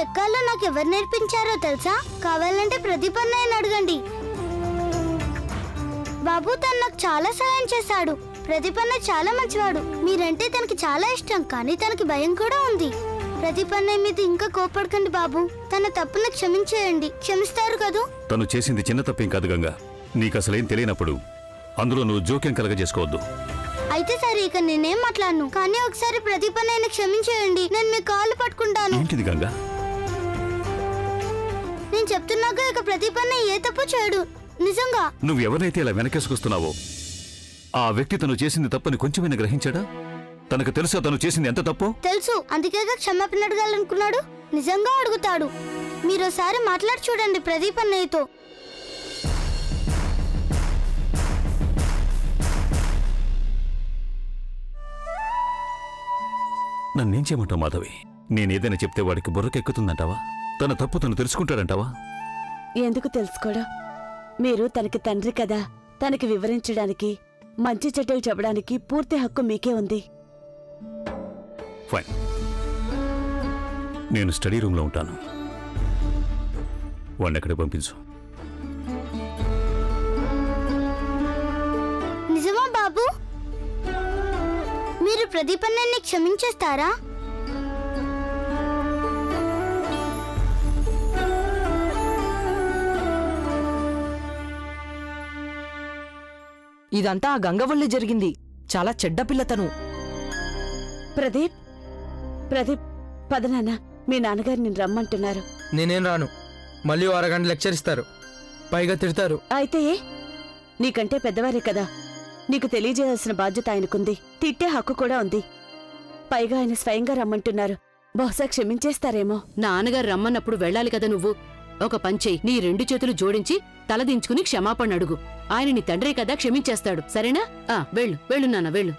ఎక్కాలో నాకు ఎవరు నేర్పించారో తెలుసా? కావాలంటే ప్రదీప్ అన్నయ్యని అడగండి. బాబు తను నాకు చాలా సహాయం చేశాడు. ప్రదీప్ అన్నయ్య చాలా మంచివాడు. మీరంటే తనకి చాలా ఇష్టం, కానీ తనకి భయం కూడా ఉంది. ప్రదీప్ అన్నయ్య మీద ఇంకా కోపడకండి బాబు. తన తప్పును క్షమించేయండి. క్షమిస్తారు కదూ? తను చేసింది చిన్న తప్పేం కాదు గంగా. నీకు అసలేం తెలియనప్పుడు అందులో నువ్వు జోక్యం కలగజేసుకోవద్దు. అయితే సరే, ఇక నేనేం మాట్లాడను. కానీ ఒకసారి ప్రదీప్ అన్నయ్యని క్షమించేయండి. నేను మీ కాళ్ళు పట్టుకుంటాను. ఏంటిది గంగా? నేను చెప్తున్నాగా, ఇక ప్రదీప్ అన్నయ్య ఏ తప్పు చేయడు. నిజంగా. నువ్వు ఎవరైతే ఇలా వెనకేసుకొస్తున్నావో ఆ వ్యక్తి తను చేసింది తప్పని కొంచెమైనా గ్రహించాడా? తనకు తెలుసా తను చేసింది ఎంత తప్పు? తెలుసు, అందుకేగా క్షమాపణ అడగాలనుకున్నాడు. నిజంగా అడుగుతాడు. మీరోసారి మాట్లాడి చూడండి ప్రదీప్ అన్నయ్యతో. నన్నేం చేయమంటావు మాధవి? నేనేదైనా చెప్తే వాడికి బుర్రకెక్కుతుందంటావా? తన తప్పు తను తెలుసుకుంటాడంటావా? ఎందుకు తెలుసుకోడా? మీరు తనకి తండ్రి కదా. తనకి వివరించడానికి, మంచి చెడ్డలు చెప్పడానికి పూర్తి హక్కు మీకే ఉంది. ఫైన్, నేను స్టడీ రూమ్లో ఉంటాను. వాడిని ఎక్కడికి పంపించు. నిజమా బాబు? మీరు ప్రదీప్ అన్నయ్యని క్షమించేస్తారా? ఇదంతా ఆ గంగ వల్లే జరిగింది. చాలా చెడ్డ పిల్లతను. ప్రదీప్, ప్రదీప్ పద నాన్న, మీ నాన్నగారు నిన్ను రమ్మంటున్నారు. నేనేం రాను. మళ్ళీ అరగంట లెక్చర్ ఇస్తారు, పైగా తిడతారు. అయితే నీకంటే పెద్దవారే కదా, నీకు తెలియజేయాల్సిన బాధ్యత ఆయనకుంది. తిట్టే హక్కు కూడా ఉంది. పైగా ఆయన స్వయంగా రమ్మంటున్నారు. బహుశా క్షమించేస్తారేమో. నాన్నగారు రమ్మన్నప్పుడు వెళ్ళాలి కదా నువ్వు. ఒక పంచేయి, నీ 2 చేతులు జోడించి తలదించుకుని క్షమాపణ అడుగు. ఆయన నీ తండ్రే కదా, క్షమించేస్తాడు. సరేనా? వెళ్ళు వెళ్ళు నాన్న, వెళ్ళు.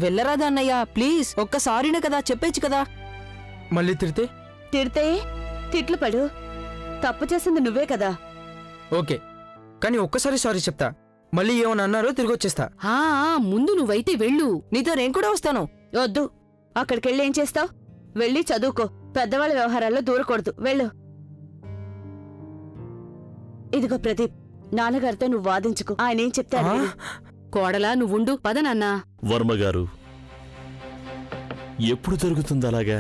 వెళ్ళరాదా అన్నయ్య? ప్లీజ్, ఒక్కసారినే కదా, చెప్పేచ్చు కదా. మళ్ళీ తిడితే? తిడితే తిట్లు పడు. తప్పు చేసింది నువ్వే కదా. ఓకే, కానీ ఒక్కసారి సారీ చెప్తా. మళ్ళీ ఏమని అన్నారో తిరిగి వచ్చేస్తా. ముందు నువ్వైతే వెళ్ళు. నీతో నేను కూడా వస్తాను. వద్దు, అక్కడికెళ్ళి ఏం చేస్తావు? వెళ్ళి చదువుకో. పెద్దవాళ్ళ వ్యవహారాల్లో దూరకూడదు. వెళ్ళు. ఇదిగో ప్రదీప్, నాన్నగారితో నువ్వు వాదించుకో. ఆయన ఏం చెప్తాడు. కోడలా నువ్వుండు. పద నాన్నా. వర్మగారు, ఎప్పుడు జరుగుతుంది అలాగా?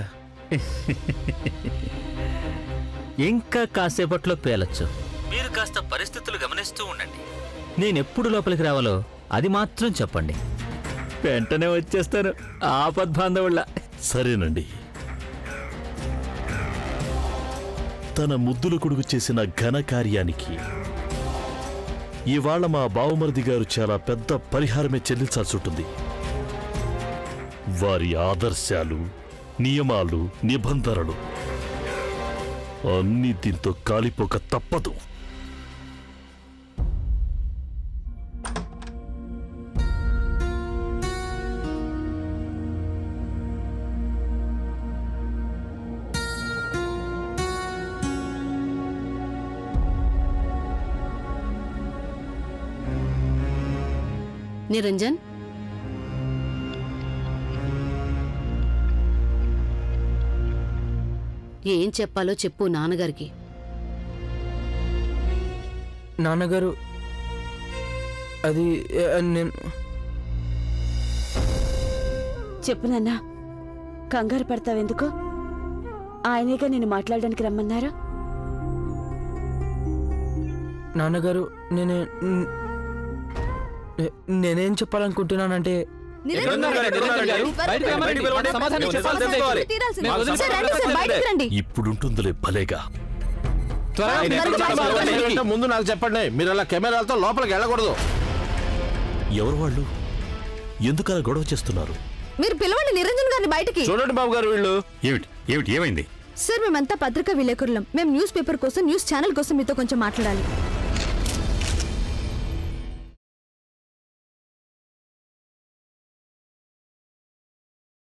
ఇంకా కాసేపట్లో పేలొచ్చు. మీరు కాస్త పరిస్థితులు గమనిస్తూ ఉండండి. నేనెప్పుడు లోపలికి రావాలో అది మాత్రం చెప్పండి. వెంటనే వచ్చేస్తాను. ఆపద్బాంధవుళ్ళ. సరేనండి. తన ముద్దుల కొడుకు చేసిన ఘన కార్యానికి ఇవాళ మా బావమరిది గారు చాలా పెద్ద పరిహారమే చెల్లించాల్సి ఉంటుంది. వారి ఆదర్శాలు, నియమాలు, నిబంధనలు అన్నీ దీంతో కాలిపోక తప్పదు. నిరంజన్, ఏం చెప్పాలో చెప్పు నాన్నగారికి. నాన్నగారు, అది నేను చెప్పు నాన్నా. కంగారు పడతావెందుకు? ఆయనేగా నేను మాట్లాడడానికి రమ్మన్నారు. నాన్నగారు, నేనేం చెప్పాలనుకుంటున్నానంటే, ఇప్పుడుంటుందిలే భలేగా. ముందు నాకు చెప్పండి. మీరు అలా కెమెరాలతో లోపలికి వెళ్ళకూడదు. ఎవరు వాళ్ళు? ఎందుకలా గొడవ చేస్తున్నారు? మీరు పిలవండి నిరంజన్ గారిని బయటికి. చూడండి బాబు గారు, వీళ్ళు ఏమిటి ఏమైంది? సార్, మేమంతా పత్రికా విలేకరులం. మేము న్యూస్ పేపర్ కోసం, న్యూస్ ఛానల్ కోసం మీతో కొంచెం మాట్లాడాలి.